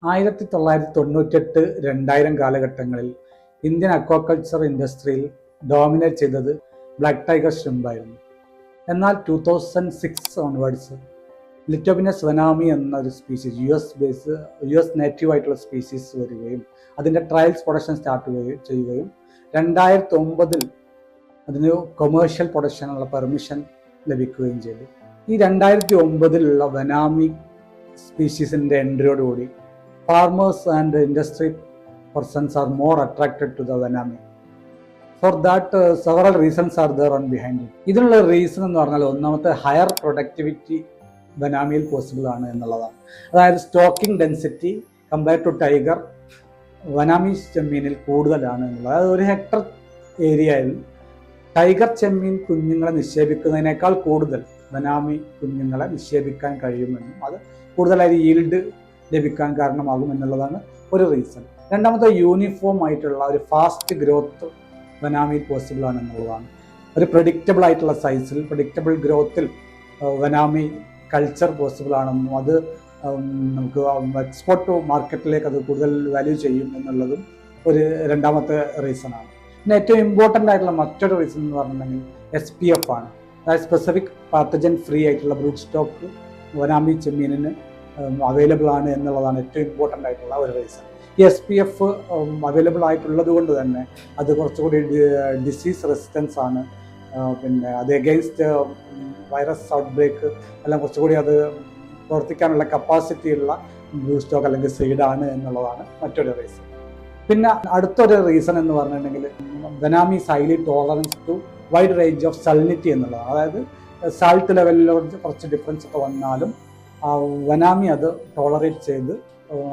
1998-2000 കാലഘട്ടങ്ങളിൽ Indian aquaculture ഇൻഡസ്ട്രിയിൽ dominate ചെയ്തത് ബ്ലാക്ക് ടൈഗർ ഷ്രിംപ് ആയിരുന്നു. എന്നാൽ 2006 ഓൺവേർഡ്സ് ലിറ്റോപിനസ് വനാമി എന്നൊരു സ്പീഷീസ് യു എസ് നേറ്റീവ് ആയിട്ടുള്ള സ്പീഷീസ് വരികയും അതിൻ്റെ ട്രയൽസ് പ്രൊഡക്ഷൻ സ്റ്റാർട്ട് ചെയ്യുകയും 2009 അതിന് കൊമേഴ്ഷ്യൽ പ്രൊഡക്ഷനുള്ള പെർമിഷൻ ലഭിക്കുകയും ചെയ്തു. ഈ 2009 vannamei സ്പീഷീസിൻ്റെ എൻട്രിയോടുകൂടി farmers and industry persons are more attracted to the vanami. For that, several reasons are there on behind it. ഇതിനുള്ള റീസൺ എന്ന് പറഞ്ഞാൽ ഒന്നാമത്തെ ഹയർ പ്രൊഡക്ടിവിറ്റി വനാമിയിൽ പോസിബിൾ ആണ് എന്നുള്ളതാണ്. അതായത് stocking density compare to tiger വനാമി ചെമ്മീനിൽ കൂടുതലാണ് എന്നുള്ളത്. അതായത് ഒരു ഹെക്ടർ ഏരിയയിൽ ടൈഗർ ചെമ്മീൻ കുഞ്ഞുങ്ങളെ നിക്ഷേപിക്കുന്നതിനേക്കാൾ കൂടുതൽ വനാമി കുഞ്ഞുങ്ങളെ നിക്ഷേപിക്കാൻ കഴിയുമെന്നും അത് കൂടുതലായി ഈൽഡ് ലഭിക്കാൻ കാരണമാകും എന്നുള്ളതാണ് ഒരു റീസൺ. രണ്ടാമത്തെ യൂണിഫോം ആയിട്ടുള്ള ഒരു ഫാസ്റ്റ് ഗ്രോത്ത് വനാമിയിൽ പോസിബിൾ ആണ് എന്നുള്ളതാണ്. ഒരു പ്രഡിക്റ്റബിൾ ആയിട്ടുള്ള സൈസിൽ പ്രഡിക്റ്റബിൾ ഗ്രോത്തിൽ വനാമി കൾച്ചർ പോസിബിൾ ആണെന്നും അത് നമുക്ക് എക്സ്പോർട്ട് മാർക്കറ്റിലേക്ക് അത് കൂടുതൽ വാല്യൂ ചെയ്യും എന്നുള്ളതും ഒരു രണ്ടാമത്തെ റീസണാണ്. പിന്നെ ഏറ്റവും ഇമ്പോർട്ടൻ്റ് ആയിട്ടുള്ള മറ്റൊരു റീസൺ എന്ന് പറഞ്ഞിട്ടുണ്ടെങ്കിൽ SPF ആണ്. അതായത് സ്പെസിഫിക് പാത്തജൻ ഫ്രീ ആയിട്ടുള്ള ബ്രൂട്ട് സ്റ്റോക്ക് വനാമി ചെമ്മീനിന് അവൈലബിൾ ആണ് എന്നുള്ളതാണ് ഏറ്റവും ഇമ്പോർട്ടൻ്റ് ആയിട്ടുള്ള ഒരു റീസൺ. ഈ SPF അവൈലബിൾ ആയിട്ടുള്ളത് കൊണ്ട് തന്നെ അത് കുറച്ചുകൂടി ഡിസീസ് റെസിസ്റ്റൻസ് ആണ്. പിന്നെ അത് എഗെയിൻസ്റ്റ് വൈറസ് ഔട്ട് ബ്രേക്ക് എല്ലാം കുറച്ചുകൂടി അത് പ്രവർത്തിക്കാനുള്ള കപ്പാസിറ്റി ഉള്ള ബ്ലൂ സ്റ്റോക്ക് അല്ലെങ്കിൽ സീഡാണ് എന്നുള്ളതാണ് മറ്റൊരു റീസൺ. പിന്നെ അടുത്തൊരു റീസൺ എന്ന് പറഞ്ഞിട്ടുണ്ടെങ്കിൽ vannamei highly tolerance to wide range of salinity എന്നുള്ളതാണ്. അതായത് സാൾട്ട് ലെവലിലോട്ട് കുറച്ച് ഡിഫറൻസ് ഒക്കെ വന്നാലും വനാമി അത് ടോളറേറ്റ് ചെയ്ത്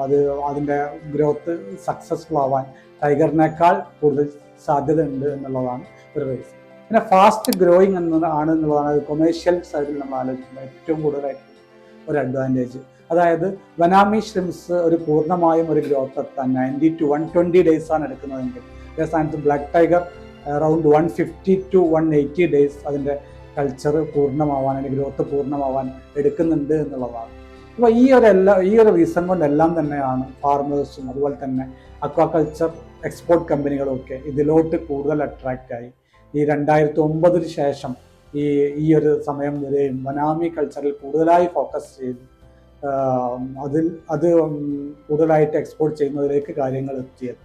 അത് അതിൻ്റെ ഗ്രോത്ത് സക്സസ്ഫുൾ ആവാൻ ടൈഗറിനേക്കാൾ കൂടുതൽ സാധ്യത ഉണ്ട് എന്നുള്ളതാണ് ഒരു റീസൺ. പിന്നെ ഫാസ്റ്റ് ഗ്രോയിങ് ആണ് എന്നുള്ളതാണ് അത് കൊമേഴ്ഷ്യൽ സൈഡിൽ നമ്മൾ ആലോചിക്കുമ്പോൾ ഏറ്റവും കൂടുതലായിട്ട് ഒരു അഡ്വാൻറ്റേജ്. അതായത് വനാമി ഷ്രിംസ് ഒരു പൂർണ്ണമായും ഒരു ഗ്രോത്ത് എത്താൻ 90 to 120 days ആണ് എടുക്കുന്നതെങ്കിൽ അതേ സ്ഥാനത്ത് black tiger around 150 to 180 days അതിൻ്റെ കൾച്ചർ പൂർണ്ണമാവാൻ അല്ലെങ്കിൽ ഗ്രോത്ത് പൂർണ്ണമാവാൻ എടുക്കുന്നുണ്ട് എന്നുള്ളതാണ്. അപ്പോൾ ഈ ഒരു റീസൺ കൊണ്ടെല്ലാം തന്നെയാണ് ഫാർമേഴ്സും അതുപോലെ തന്നെ അക്വാകൾച്ചർ എക്സ്പോർട്ട് കമ്പനികളും ഒക്കെ ഇതിലോട്ട് കൂടുതൽ അട്രാക്റ്റായി ഈ 2009 ശേഷം ഈ ഒരു സമയം വരെയും വനാമി കൾച്ചറിൽ കൂടുതലായി ഫോക്കസ് ചെയ്ത് അത് കൂടുതലായിട്ട് എക്സ്പോർട്ട് ചെയ്യുന്നതിലേക്ക് കാര്യങ്ങൾ എത്തിയത്.